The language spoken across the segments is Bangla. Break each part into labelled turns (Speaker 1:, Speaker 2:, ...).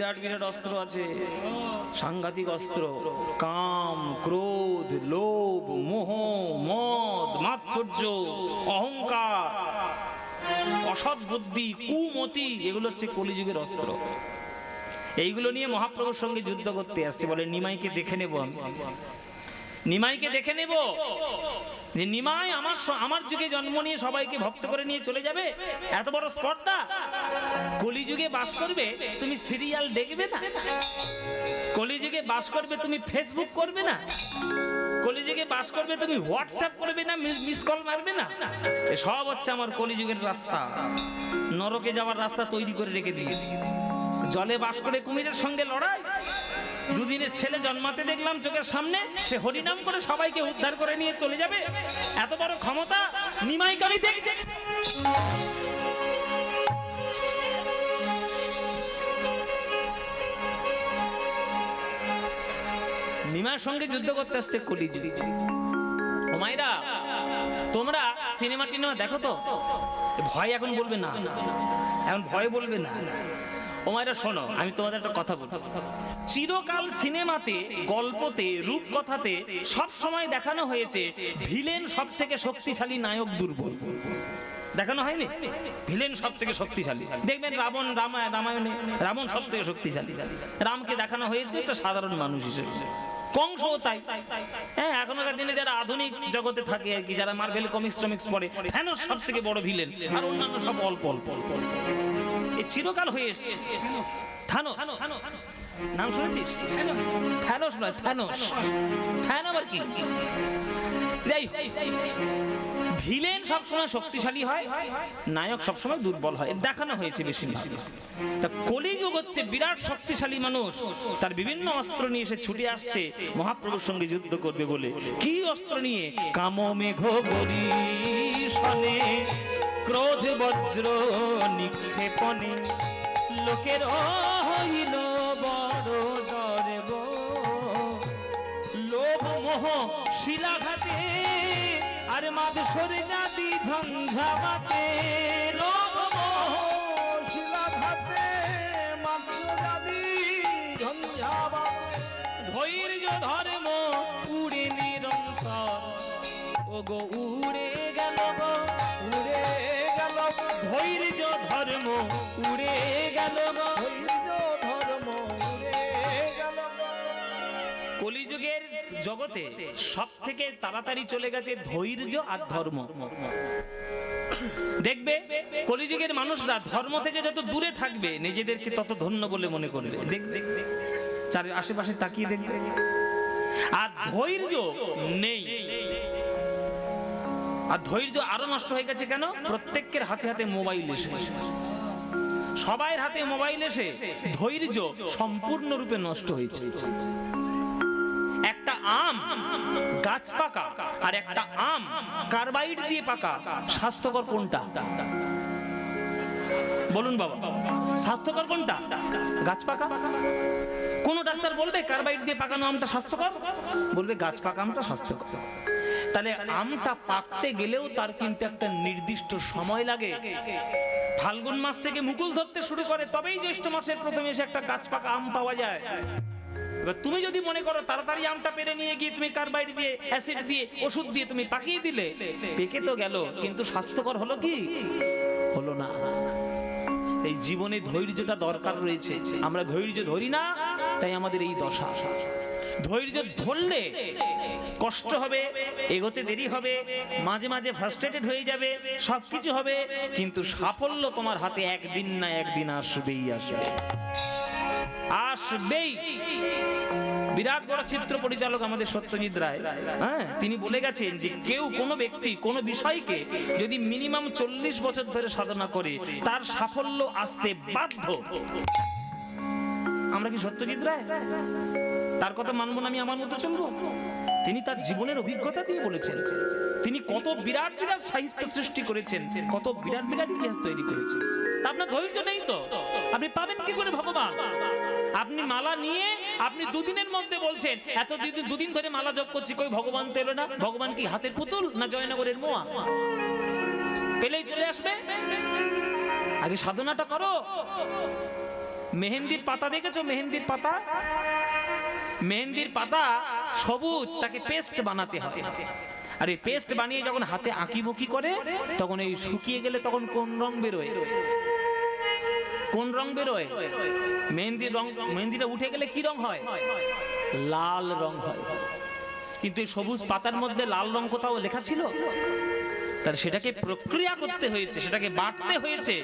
Speaker 1: বিরাট বিরাট অস্ত্র আছে, সাংঘাতিক অস্ত্র। কাম, ক্রোধ, লোভ, মোহ, মদ, মাৎসর্য, অহংকার, অসৎ বুদ্ধি, কুমতি, এগুলো হচ্ছে কলিযুগের অস্ত্র। এইগুলো নিয়ে মহাপ্রভুর সঙ্গে যুদ্ধ করতে আসছে। বলে নিমাইকে দেখে নেব, নিমাইকে দেখে নেব যে নিমাই আমার যুগে জন্ম নিয়ে সবাইকে ভক্ত করে নিয়ে চলে যাবে, এত বড় স্পর্ধা। কলিযুগে বাস করবে, তুমি সিরিয়াল দেখবে না? কলিযুগে বাস করবে, তুমি ফেসবুক করবে না? কলিযুগে বাস করবে, তুমি হোয়াটসঅ্যাপ করবে না, মিস কল মারবে না? সব হচ্ছে আমার কলিযুগের রাস্তা। নরকে যাওয়ার রাস্তা তৈরি করে রেখে দিয়েছি। জলে বাস করে কুমিরের সঙ্গে লড়াই। দুদিনের ছেলে জন্মাতে দেখলাম চোখের সামনে, সে হরিনাম করে সবাইকে উদ্ধার করে নিয়ে চলে যাবে, এত বড় ক্ষমতা নিমাইকে আমি দেখতে। নিমাইয়ের সঙ্গে যুদ্ধ করতে আসছে কলিযুগ। ও মাইরা, তোমরা সিনেমা টিনেমা দেখো তো? ভয় এখন বলবে না, এখন ভয় বলবে না। ও মাইরা শোনো, আমি তোমাদের একটা কথা বলবো। চিরকাল সিনেমাতে, গল্পতে, রূপকথাতে সব সময় দেখানো হয়েছে ভিলেন সব থেকে শক্তিশালী, নায়ক দুর্বল। দেখানো হয়নি? ভিলেন সব থেকে শক্তিশালী। দেখবেন রামায়ণে রাবণ সব থেকে শক্তিশালী। রামকে দেখানো হয়েছে একটা সাধারণ মানুষ হিসেবে। কংসও তাই। হ্যাঁ, এখনকার দিনে যারা আধুনিক জগতে থাকে আর কি, যারা মার্ভেল কমিক্স পড়ে, থ্যানোস সব থেকে বড় ভিলেন, আর অন্যান্য সব অল্প অল্প। এই চিরকাল হয়ে এসছে। থ্যানোস নাম শুনেছিস? থ্যানোস নয়, থ্যানোস। থ্যান আবার কি? ভিলেন সবসময় শক্তিশালী হয়, নায়ক সবসময় দুর্বল হয়, দেখানো হয়েছে বেশিরভাগ। তা কলিযুগ হচ্ছে বিরাট শক্তিশালী মানুষ, তার বিভিন্ন অস্ত্র নিয়ে এসে ছুটে আসছে মহাপ্রভুর সঙ্গে যুদ্ধ করবে বলে। কি অস্ত্র নিয়ে? কাম মেঘ বরিশনে, ক্রোধ বজ্র নিক্ষেপণে, লোকের হইল বড় দর্ব, লোভ মোহ শিলাঘাতে, আর মাদসরে জাতি ঝঞ্ঝাবাতে। লোভ মোহ শিলাঘাতে, মাদসরে ঝঞ্ঝাবাতে, ধৈর্য ধর্ম উড়ে নিরন্তর, ও গো উড়ে গেল গো, উড়ে গেল। ধৈর্য ধর্ম উড়ে গেল গো, ধৈর্য ধর্ম উড়ে গেল। কলিযুগের জগতে সব থেকে তাড়াতাড়ি চলে গেছে ধৈর্য আর ধর্ম। দেখবে কলিযুগের মানুষরা ধর্ম থেকে যত দূরে থাকবে, নিজেদেরকে তত ধন্য বলে মনে করবে। দেখবে চার আশেপাশে তাকিয়ে দেখবে। আর ধৈর্য নেই। আর ধৈর্য আরো নষ্ট হয়ে গেছে কেন? প্রত্যেকের হাতে হাতে মোবাইল এসে, সবাই হাতে মোবাইল এসে ধৈর্য সম্পূর্ণরূপে নষ্ট হয়েছে। একটা আম গাছ পাকা আর একটা আম কার্বাইড দিয়ে পাকা, স্বাস্থ্যকর কোনটা? বলুন বাবা, স্বাস্থ্যকর কোনটা? গাছ পাকা। কোন ডাক্তার বলবে কার্বাইড দিয়ে পাকানো আমটা স্বাস্থ্যকর? বলবে গাছ পাকা আমটা স্বাস্থ্যকর। তাহলে আমটা পাকতে গেলেও তার কিন্তু একটা নির্দিষ্ট সময় লাগে। ফাল্গুন মাস থেকে মুকুল ধরতে শুরু করে, তবেই জ্যৈষ্ঠ মাসের প্রথমে এসে একটা গাছ পাকা আম পাওয়া যায়। এবার তুমি যদি মনে করো তাড়াতাড়ি আমটা পেরে নিয়ে গিয়ে তুমি কার্বাইড দিয়ে, অ্যাসিড দিয়ে, ওষুধ দিয়ে তুমি পাকিয়ে দিলে, পেকে তো গেল, কিন্তু স্বাস্থ্যকর হলো কি? হলো না। এই জীবনে ধৈর্যটা দরকার রয়েছে। আমরা ধৈর্য ধরি না, তাই আমাদের এই দশা। ধৈর্য ধরলে কষ্ট হবে, এগোতে দেরি হবে, মাঝে মাঝে ফ্রাস্ট্রেটেড হয়ে যাবে, সবকিছু হবে, কিন্তু সাফল্য তোমার হাতে একদিন না একদিন আসবেই, আসবে, আসবেই। বিরাট বড় চিত্র পরিচালক আমাদের সত্যজিৎ রায়, হ্যাঁ, তিনি বলে গেছেন যে কেউ, কোনো ব্যক্তি কোনো বিষয়কে যদি মিনিমাম 40 বছর ধরে সাধনা করে, তার সাফল্য আসতে বাধ্য। আমরা কি সত্যজিৎ রায় তার কথা মানবো না? আমি আমার মতো চলবো? তিনি তার জীবনের অভিজ্ঞতা দিয়ে বলেছেন। তিনি কত বিরাট বিরাট সাহিত্য সৃষ্টি করেছেন, কত বিরাট বিরাট ইতিহাস তৈরি করেছেন। আপনার ধৈর্য নেই তো আপনি পাবেন কি করে ভগবান? আপনি মালা নিয়ে আপনি দুদিনের মধ্যে বলছেন এত দুদিন ধরে মালা জপ করছি, কই ভগবান তো এলো না। ভগবান কি হাতের পুতুল না জয়নগরের মোয়া? পেলেই চলে আসবে? আগে সাধনাটা করো। মেহেন্দির পাতা দেখেছো? মেহেন্দির পাতা, মেহেন্দির পাতা সবুজ, তাকে পেস্ট বানাতে হয়। আর এই পেস্ট বানিয়ে যখন হাতে আঁকিবুকি করে, তখন এই শুকিয়ে গেলে তখন কোন রং বেরোয়? কোন রং বেরোয়? মেহেন্দির রং, মেহেন্দিটা উঠে গেলে কি রং হয়? লাল রং হয়। কিন্তু এই সবুজ পাতার মধ্যে লাল রং কোথাও লেখা ছিল? তার সেটাকে প্রক্রিয়া করতে হয়েছে, সেটাকে বাটতে হয়েছে,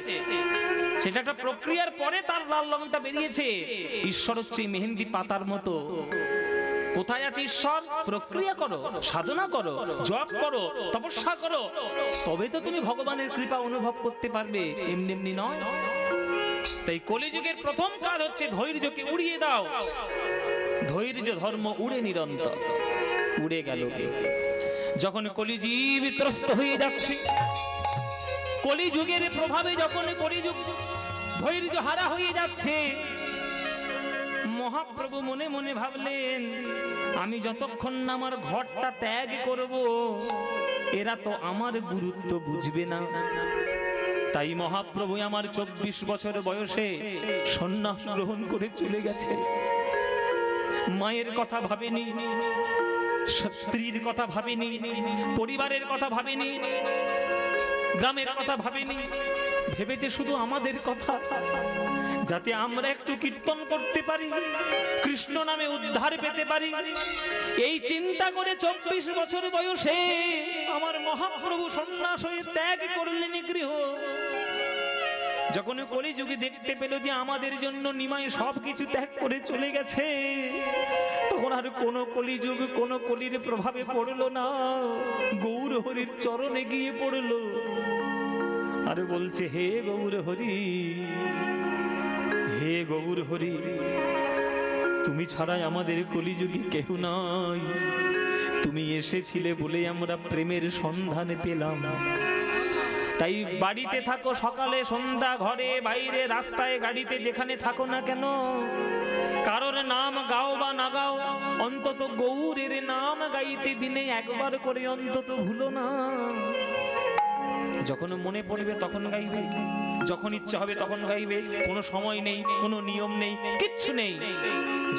Speaker 1: সেটা একটা প্রক্রিয়ার পরে তার লাল রংটা বেরিয়েছে। ঈশ্বর হচ্ছে মেহেন্দি পাতার মতো। কোথায় আছে ঈশ্বর? প্রক্রিয়া করো, সাধনা করো, জপ করো, তপস্যা করো, তবে তো তুমি ভগবানের কৃপা অনুভব করতে পারবে, এমনি এমনি নয়। তাই কলিযুগের প্রথম কাজ হচ্ছে ধৈর্যকে উড়িয়ে দাও। ধৈর্য ধর্ম উড়ে নিরন্তর। উড়ে গেল কে? যখন কলিজীব ত্রস্ত হয়ে যাচ্ছে, কলিযুগের প্রভাবে যখন কলিযুগ ধৈর্য হারা হয়ে যাচ্ছে, মহাপ্রভু মনে মনে ভাবলেন, আমি যতক্ষণ না আমার ঘরটা ত্যাগ করব, এরা তো আমার গুরুত্ব বুঝবে না। তাই মহাপ্রভু আমার 24 বছর বয়সে সন্ন্যাস গ্রহণ করে চলে গেছে। মায়ের কথা ভাবেনি, স্ত্রীর কথা ভাবেনি, পরিবারের কথা ভাবেনি, গ্রামের কথা ভাবেনি, ভেবেছে শুধু আমাদের কথা, যাতে আমরা একটু কীর্তন করতে পারি, কৃষ্ণ নামে উদ্ধার পেতে পারি। এই চিন্তা করে 24 বছর বয়সে আমার মহাপ্রভু সন্ন্যাস হয়ে ত্যাগ করলেন গৃহ। যখন কলিযুগে দেখতে পেল যে আমাদের জন্য নিমাই সবকিছু ত্যাগ করে চলে গেছে, তখন আর কোন কলিযুগ, কোন কলির প্রভাবে পড়লো না, গৌর হরির চরণে গিয়ে পড়লো আর বলছে, হে গৌর হরি, হে গৌর হরি, তুমি ছাড়াই আমাদের কলিযুগে কেউ নাই। তুমি এসেছিলে বলে আমরা প্রেমের সন্ধানে পেলাম। তাই বাড়িতে থাকো, সকালে সন্ধ্যা, ঘরে বাইরে, রাস্তায়, গাড়িতে, যেখানে থাকো না কেন, কারোর নাম গাও বা না গাও, অন্তত গৌরের নাম গাইতে দিনে একবার করে অন্তত ভুলো না। যখন মনে পড়বে তখন গাইবে, যখন ইচ্ছা হবে তখন গাইবে, কোনো সময় নেই, কোনো নিয়ম নেই, কিচ্ছু নেই।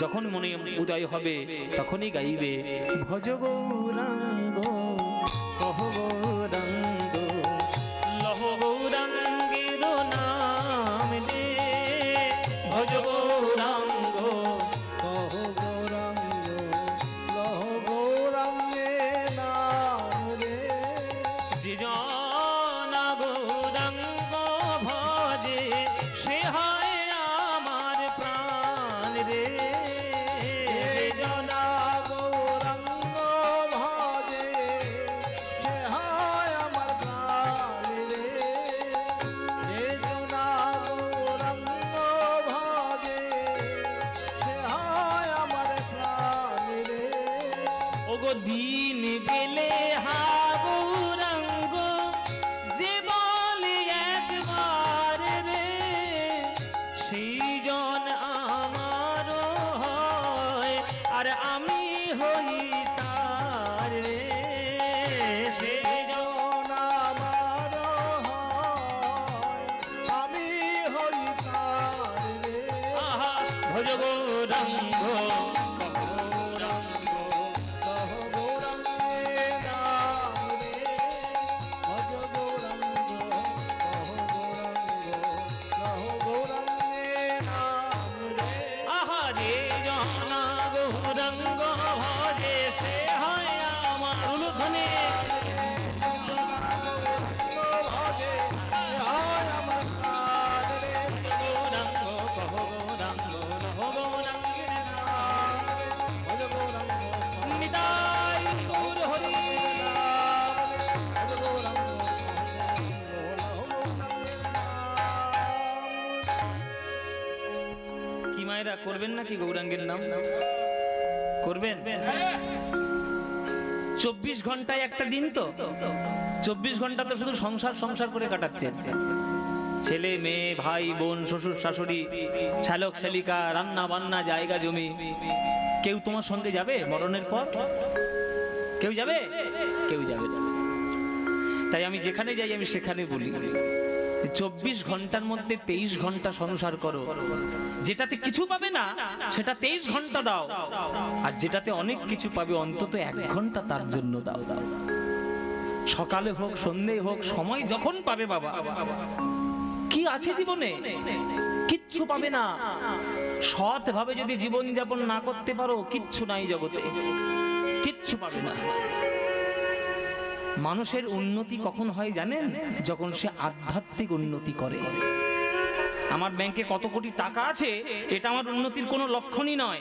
Speaker 1: যখন মনে উদয় হবে তখনই গাইবে, ভজ গৌরাঙ্গ কহ গৌরাঙ্গ লহ গৌরাঙ্গের নাম রে, ভজ গৌরাঙ্গ কহ গৌরাঙ্গ লহ গৌরাঙ্গের নাম রে। যে দিন গেলে হা গৌরাঙ্গ, যে বলে একবার রে, সেই জন আমার হয় আর আমি হই তার রে, সেই জন আমার হয় আমি হই তার রে। আহা ভজ গৌরাঙ্গ করবেন নাকি গৌরাঙ্গের নাম করবেন? 24 ঘন্টায় একটা দিন, তো 24 ঘন্টা তো শুধু সংসার সংসার করে কাটাচ্ছেন। ছেলে মেয়ে, ভাই বোন, শ্বশুর শাশুড়ি, শালক শালিকা, রান্না বান্না, জায়গা জমি। কেউ তোমার সঙ্গে যাবে মরণের পর? কেউ যাবে? কেউ যাবে না। তাই আমি যেখানে যাই আমি সেখানে বলি, 24 ঘন্টার মধ্যে 23 ঘন্টা সংসার করো, যেটাতে কিছু পাবে না সেটা 23 ঘন্টা দাও, আর যেটাতে অনেক কিছু পাবে অন্তত 1 ঘন্টা তার জন্য দাও। সকালে হোক সন্ধ্যে হোক, সময় যখন পাবে বাবা। কি আছে জীবনে? কিচ্ছু পাবে না। সৎ ভাবে যদি জীবন যাপন না করতে পারো, কিচ্ছু নাই জগতে, কিচ্ছু পাবে না। মানুষের উন্নতি কখন হয় জানেন? যখন সে আধ্যাত্মিক উন্নতি করে। আমার ব্যাংকে কত কোটি টাকা আছে এটা আমার উন্নতির কোনো লক্ষণই নয়।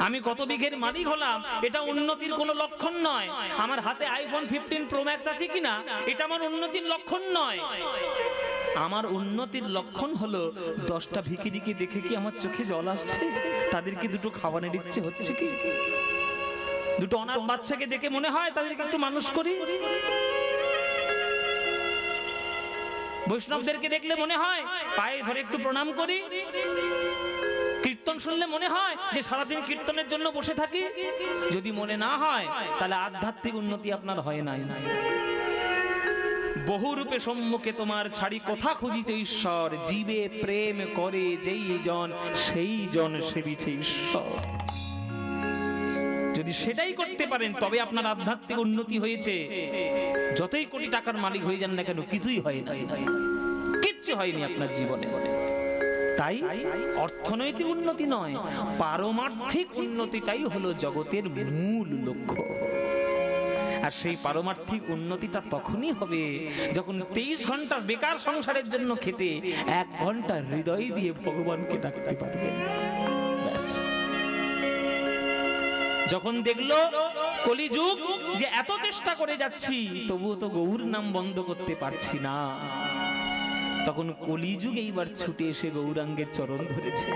Speaker 1: আমি কত বিঘের মালিক হলাম এটা উন্নতির কোনো লক্ষণ নয়। আমার হাতে আইফোন 15 প্রো ম্যাক্স আছে কিনা এটা আমার উন্নতির লক্ষণ নয়। আমার উন্নতির লক্ষণ হলো 10টা ভিখিরিকে দেখে কি আমার চোখে জল আসছে? তাদেরকে দুটো খাওয়ানোর ইচ্ছে হচ্ছে কি? দুটো অনাথ বাচ্চাকে দেখে মনে হয় তাদেরকে একটু মানুষ করি? বৈষ্ণবদেরকে দেখলে মনে হয় পায়ে ধরে একটু প্রণাম করি? কীর্তন শুনলে মনে হয় যে সারাদিন কীর্তনের জন্য বসে থাকি? যদি মনে না হয় তাহলে আধ্যাত্মিক উন্নতি আপনার হয় নাই। বহু রূপে সম্মুখে তোমার ছাড়ি কোথা খুঁজিছে ঈশ্বর, জীবে প্রেম করে যেই জন সেই জন সেবিছে ঈশ্বর। যদি সেটাই করতে পারেন তবে আপনার আধ্যাত্মিক উন্নতি হয়েছে। যতই কোটি টাকার মালিক হয়ে যান না কেন, কিছুই হয় না, কিচ্ছু হয়নি আপনার জীবনে। তাই অর্থনৈতিক উন্নতি নয়, পারমার্থিক উন্নতিটাই হলো জগতের মূল লক্ষ্য। আর সেই পারমার্থিক উন্নতিটা তখনই হবে যখন 23 ঘন্টা বেকার সংসারের জন্য খেটে 1 ঘন্টা হৃদয় দিয়ে ভগবানকে ডাকতে পারবেন। ব্যাস। যখন দেখলো কলিযুগ যে এত চেষ্টা করে যাচ্ছি তবুও তো গৌর নাম বন্ধ করতে পারছি না, তখন কলিযুগ এইবার ছুটে এসে গৌরাঙ্গের চরণ ধরেছে।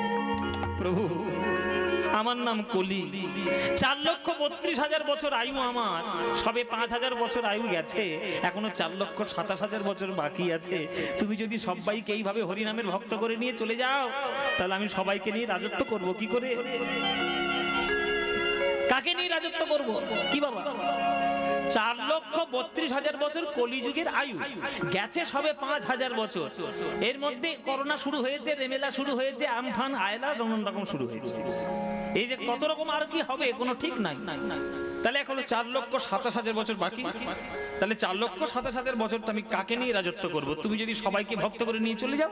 Speaker 1: প্রভু আমার নাম কলি, 4,32,000 বছর আয়ু আমার, সবে 5,000 বছর আয়ু গেছে, এখনো 4,27,000 বছর বাকি আছে। তুমি যদি সবাইকে এইভাবে হরিনামের ভক্ত করে নিয়ে চলে যাও তাহলে আমি সবাইকে নিয়ে রাজত্ব করব কি করে? কাকে নিয়ে রাজত্ব করব? কি বাবা, 4,32,000 বছর কলিযুগের আয়ু গেছে, সবে 5,000 বছর। এর মধ্যে করোনা শুরু হয়েছে, রেমেলা শুরু হয়েছে, আমফান আয়লা নানান রকম শুরু হয়েছে। এই যে কত রকম আর কি হবে কোনো ঠিক নাই। তাহলে এখনো 4,27,000 বছর বাকি। তাহলে 4,27,000 বছর তো আমি কাকে নিয়ে রাজত্ব করব? তুমি যদি সবাইকে ভক্ত করে নিয়ে চলে যাও।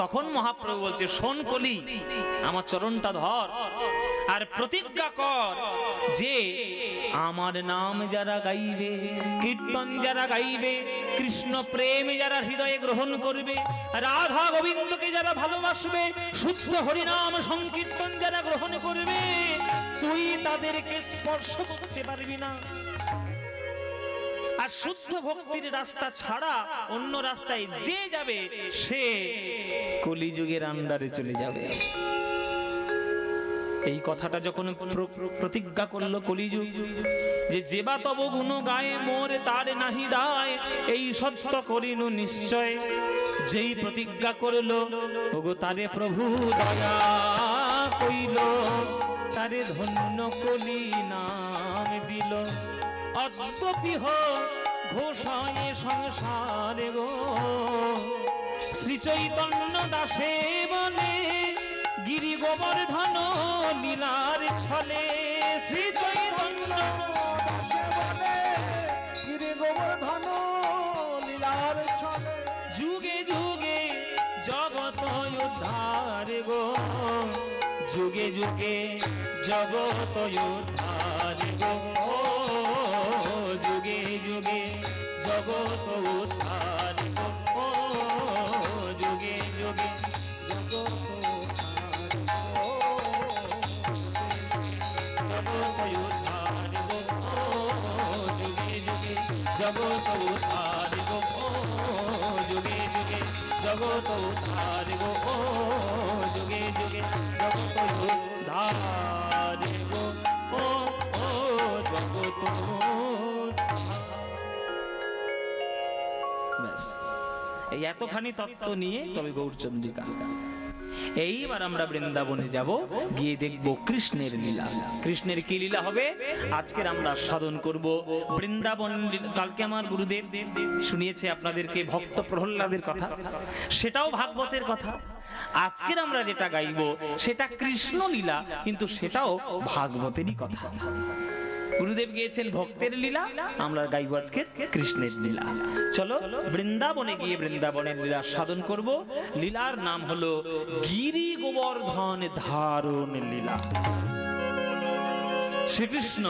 Speaker 1: তখন মহাপ্রভু বলছে, শোন কলি, আমার চরণটা ধর আর প্রতিজ্ঞা কর যে আমার নাম যারা গাইবে, কীর্তন যারা গাইবে, কৃষ্ণ প্রেম যারা হৃদয়ে গ্রহণ করবে, রাধা গোবিন্দকে যারা ভালোবাসবে, শুদ্ধ হরিনাম সংকীর্তন যারা গ্রহণ করবে, তুই তাদেরকে স্পর্শ করতে পারবি না। আর শুদ্ধ ভক্তির রাস্তা ছাড়া অন্য রাস্তায় যে যাবে সে কলিযুগের আন্ডারে চলে যাবে। এই কথাটা যখন প্রতিজ্ঞা করলো কলিযুগ যে যেবা তব গুণ গায়ে মোর তার নাহি দায়, এই সত্য করিনু নিশ্চয়, যেই প্রতিজ্ঞা করলো ওগো তারে প্রভু দয়া কইল, তারে ধন্য কলি নাম দিল। অদ্যপিহ ঘোষায় সংসারে গো, শ্রী চৈতন্য দাসে বলে গিরি গোবর্ধন লীলার ছলে। শ্রী চৈতন্য দাসে বলে গিরি গোবর্ধন লীলার ছলে, যুগে যুগে জগত উদ্ধার গো, যুগে যুগে জগত উদ্ধার গো, যুগে যুগে জগত উদ্ধার গো, যুগে যুগে জগত উদ্ধার গো, জগত উদ্ধার গো, যুগে যুগে জগত উদ্ধার গো, যুগে যুগে জগত উদ্ধার গো, যুগে যুগে জগত উদ্ধার গো, জগত। এই এতখানি তত্ত্ব নিয়ে তবে গৌরচন্দ্রিকা এইবার আমরা বৃন্দাবনে যাব, গিয়ে দেখব কৃষ্ণের লীলা। কৃষ্ণের কি লীলা হবে আজকের আমরা সাধন করব বৃন্দাবন। কালকে আমার গুরুদেব শুনিয়েছে আপনাদেরকে ভক্ত প্রহ্লাদের কথা, সেটাও ভাগবতের কথা। আজকের আমরা যেটা গাইব সেটা কৃষ্ণ লীলা, কিন্তু সেটাও ভাগবতেরই কথা। গুরুদেব গিয়েছেন ভক্তের লীলা, আমরা গাইব আজকে কৃষ্ণের লীলা। চলো বৃন্দাবনে গিয়ে বৃন্দাবনের লীলা সাধন করব। লীলার নাম হলো গিরি গোবর্ধন ধারণ লীলা। শ্রীকৃষ্ণ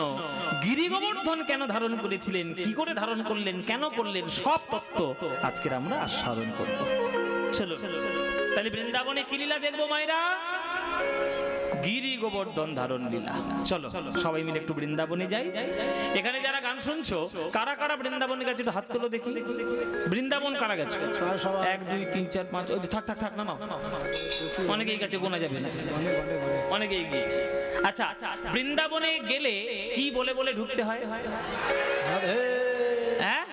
Speaker 1: গিরি গোবর্ধন কেন ধারণ করেছিলেন, কি করে ধারণ করলেন, কেন করলেন, সব তত্ত্ব আজকের আমরা আস্বাদন করব। চলো তাহলে বৃন্দাবনে কি লীলা দেখবো মায়েরা? গিরি গোবর্ধন ধারণ লীলা। চলো সবাই মিলে একটু বৃন্দাবনে যাই। এখানে যারা গান শুনছো, কারা কারা বৃন্দাবনে গেছে একটু হাত তুলো দেখি। বৃন্দাবন কারা গেছে? 1 2 3 4 5। ওই থাক থাক থাক, নামাও। অনেকেই গেছে, গোনা যাবে না, অনেকেই গিয়েছে। আচ্ছা, বৃন্দাবনে গেলে কি বলে বলে ঢুকতে হয়? হ্যাঁ,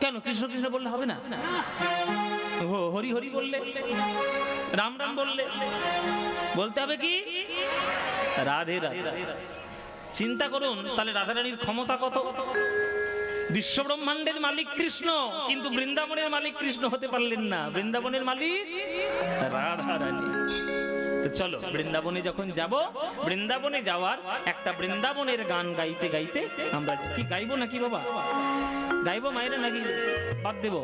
Speaker 1: কেন কৃষ্ণ কৃষ্ণ বললে হবে না? হরি হরি বললে, রাম রাম বললে, বলতে হবে কি রাধে রাধে। চিন্তা করুন তাহলে রাধারানীর ক্ষমতা কত। বিশ্ব ব্রহ্মাণ্ডের মালিক কৃষ্ণ, কিন্তু বৃন্দাবনের মালিক কৃষ্ণ হতে পারলেন না, বৃন্দাবনের মালিক রাধারানী। তো চলো বৃন্দাবনে যখন যাব, বৃন্দাবনে যাওয়ার একটা বৃন্দাবনের গান গাইতে গাইতে আমরা কি গাইবো নাকি বাবা? গাইবো মায়েরা নাকি বাদ দেব?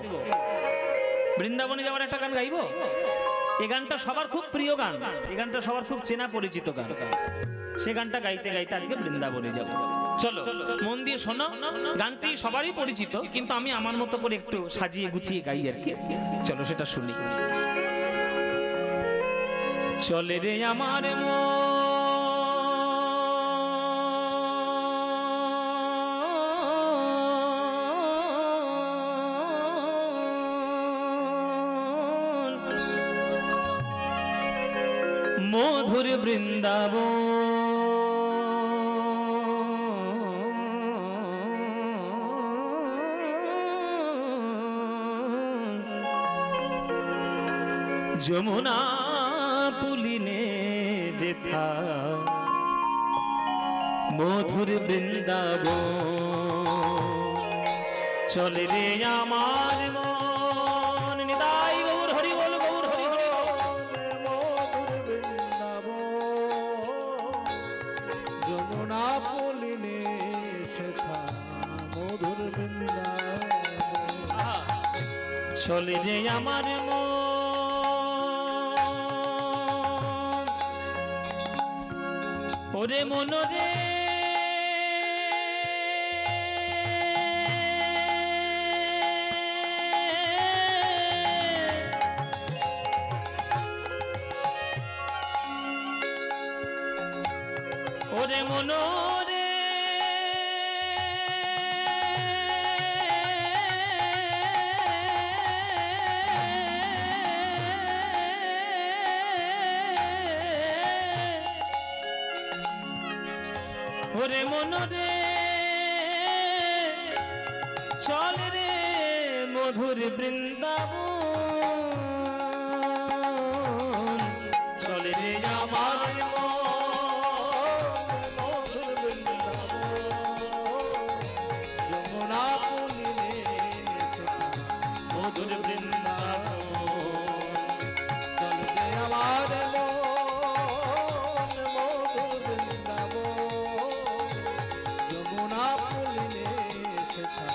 Speaker 1: বৃন্দাবনে যাওয়ার একটা গান গাইবো। এই গানটা সবার খুব প্রিয় গান, এই গানটা সবার খুব চেনা পরিচিত গান। সে গানটা গাইতে গাইতে আজকে বৃন্দাবনে যাব। চলো মন দিয়ে শোনো, গানটি সবারই পরিচিত, কিন্তু আমি আমার মতো করে একটু সাজিয়ে গুছিয়ে গাই আর কি। চলো সেটা শুনি। চলে রে আমার মধুর বৃন্দাবন, যমুনা পুলিনে যেথা মধুর বৃন্দাবন। চলে রে আমার মন, নিতাই গৌর হরি বল, গৌর হরি হরি।
Speaker 2: মধুর বৃন্দাবন, যমুনা পুলিনে সেথা মধুর বৃন্দাবন।
Speaker 1: চলে রে আমার মন, ওরে মন রে ওরে মন রে ওরে মন রে চল রে মধুর বৃন্দাবন। চল রে আমার
Speaker 2: মধুর বৃন্দাবন, যমুনা পুলিনে সেথা
Speaker 1: মধুর বৃন্দাবন।
Speaker 2: চলে রে আমার মন, মধুর বৃন্দাবন, যমুনা পুলিনে সেথা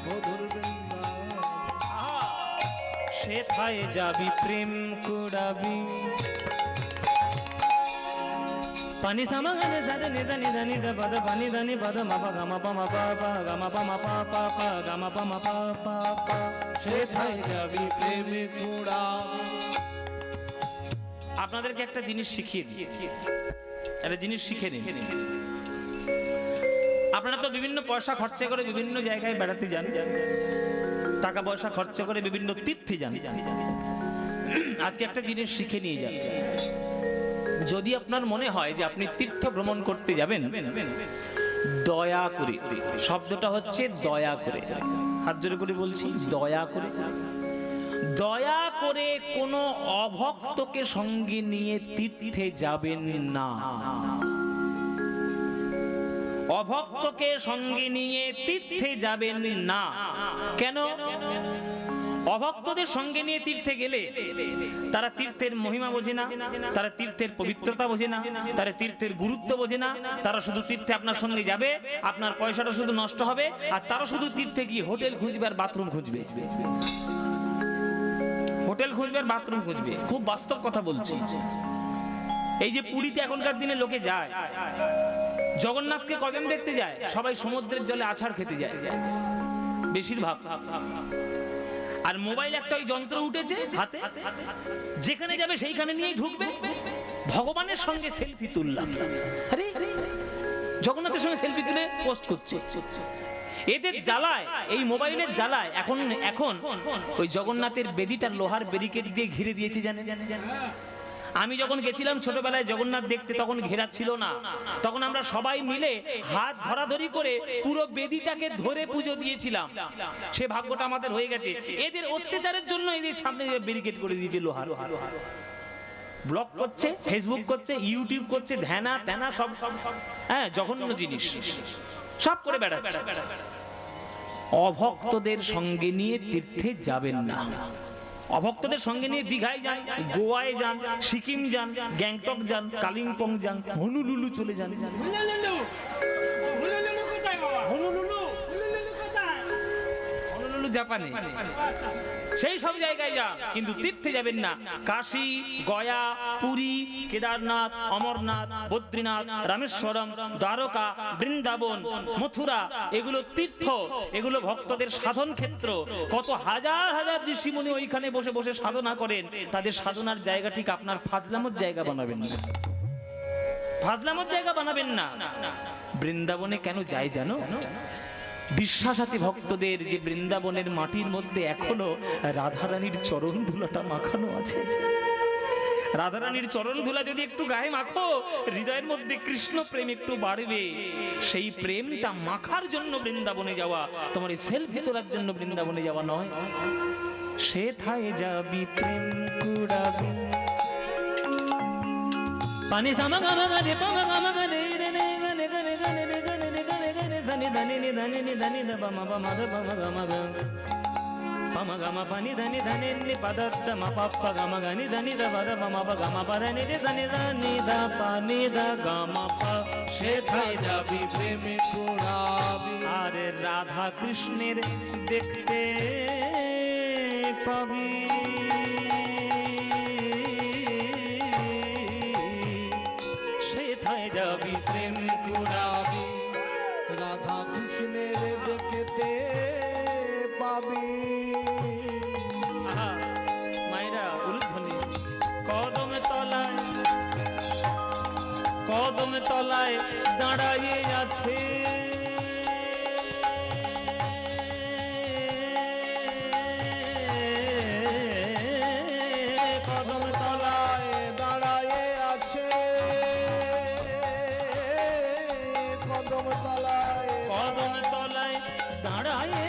Speaker 2: মধুর বৃন্দাবন।
Speaker 1: সেথায় যাবি প্রেম কুড়াবি, পানি সামাগানে সারে নিদা নিদা নিদা পদ পানি ধানি পদ মাপা গামা পামা পাপা গামা পামা পাপা পা গামা পামা পাপা পা।
Speaker 2: সেথায় যাবি প্রেমে কুড়া।
Speaker 1: আপনাদেরকে একটা জিনিস শিখিয়ে দিই, একটা জিনিস শিখে নিন। আপনারা তো বিভিন্ন পয়সা খরচা করে বিভিন্ন জায়গায় বেড়াতে যান, টাকা পয়সা খরচা করে বিভিন্ন তীর্থে যান। আজকে একটা জিনিস শিখে নিয়ে যান। যদি আপনার মনে হয় যে আপনি তীর্থ ভ্রমণ করতে যাবেন, দয়া করে, শব্দটা হচ্ছে দয়া করে, হাত জোরে করে বলছি, দয়া করে দয়া করে কোনো অভক্তকে সঙ্গে নিয়ে তীর্থে যাবেন না। অভক্তকে সঙ্গে নিয়ে তীর্থে যাবেন না। কেন? অভক্তদের সঙ্গে নিয়ে তীর্থে গেলে তারা তীর্থের মহিমা বোঝে না, তারা তীর্থের পবিত্রতা বোঝে না, তারা তীর্থের গুরুত্ব বোঝে না। তারা শুধু তীর্থে আপনার সঙ্গে যাবে, আপনার পয়সাটা শুধু নষ্ট হবে, আর তারা শুধু তীর্থে গিয়ে হোটেল খুঁজবে আর বাথরুম খুঁজবে। হোটেল খুঁজবে আর বাথরুম খুঁজবে। খুব বাস্তব কথা বলছি। এই যে পুরীতে এখনকার দিনে লোকে যায়, জগন্নাথকে কজন দেখতে যায়? সবাই সমুদ্রের জলে আছাড় খেতে যায় বেশিরভাগ। আর মোবাইল একটা ওই যন্ত্র উঠেছে হাতে, যেখানে যাবে সেইখানে নিয়েই ঢুকবে। ভগবানের সঙ্গে সেলফি তুললাম, আরে জগন্নাথের সঙ্গে সেলফি তুলে পোস্ট করছে। এদের জ্বালায়, এই মোবাইলের জ্বালায় এখন ওই জগন্নাথের বেদিটা লোহার ব্যারিকেড দিয়ে ঘিরে দিয়েছে। জানেন? আমি যখন গেছিলাম ছোটবেলায় জগন্নাথ দেখতে, তখন ঘেরা ছিল না। তখন আমরা সবাই মিলে হাত ধরাধরি করে পুরো বেদিটাকে ধরে পুজো দিয়েছিলাম। সে ভাগ্যটা আমাদের হয়ে গেছে। এদের অত্যাচারের জন্য এদের সামনে ব্যারিকেড করে দিয়েছে লোহার। ব্লগ করছে, ফেসবুক করছে, ইউটিউব করছে, ধ্যানা তেনা সব, হ্যাঁ জঘন্য জিনিস সব করে বেড়াচ্ছে। অভক্তদের সঙ্গে নিয়ে তীর্থে যাবেন না। অভক্তদের সঙ্গে নিয়ে দীঘায় যান, গোয়ায় যান, সিকিম যান, গ্যাংটক যান, কালিম্পং যান, হনুলুলু চলে যান। হনুলুলু জাপানে, সেই সব জায়গায় যান, কিন্তু তীর্থে যাবেন না। কাশী, গয়া, পুরী, কেদারনাথ, অমরনাথ, বদ্রীনাথ, রামেশ্বরম, দ্বারকা, বৃন্দাবন, মথুরা, এগুলো তীর্থ, এগুলো ভক্তদের সাধন ক্ষেত্র। কত হাজার হাজার ঋষিমুনি ওইখানে বসে বসে সাধনা করেন। তাদের সাধনার জায়গা ঠিক আপনার ফাজলামোর জায়গা বানাবেন না, ফাজলামোর জায়গা বানাবেন না। বৃন্দাবনে কেন যায় জানো? বিশ্বাস আছে ভক্তদের যে বৃন্দাবনের মাটির মধ্যে এখনো রাধারানীর চরণ ধুলাটা মাখানো আছে। রাধারানীর চরণ ধুলা যদি একটু গায়ে মাখো, হৃদয়ের মধ্যে কৃষ্ণ প্রেম একটু বাড়বে। সেই প্রেমটা মাখার জন্য বৃন্দাবনে যাওয়া, তোমার এই সেলফি তোলার জন্য বৃন্দাবনে যাওয়া নয়। সেথায় যাবি প্রেম কুড়াবি, পানি সামা গামা গানে পামা গামা গানে রে রে গানে গানে গানে রে গানে রে গানে গানে জানি ধানি নি ধানি নি ধানি দা বামা বামা দা বামা গামা গা পামা গামা পানি ধানি ধানি নি পাদাত্ত মা পাপ্পা গামা গানি ধানি দা বাদা বামা বা গামা পারানি রে জানি ধানি দা পানি দা গামা পা।
Speaker 2: সেথায় যাবি প্রেমে কুড়াবি,
Speaker 1: আরে রাধা কৃষ্ণের দেখতে পাবি। সেথায় যাবি
Speaker 2: প্রেম কুড়াবি, রাধা কৃষ্ণের দেখতে পাবি।
Speaker 1: মায়েরা উলুধ্বনি। কদম তলায়, কদম তলায় দাঁড়াইয়ে আছে
Speaker 2: কদম তলায় দাঁড়ায়ে আছে,
Speaker 1: কদম তলায়, কদম তলায় দাঁড়াইয়ে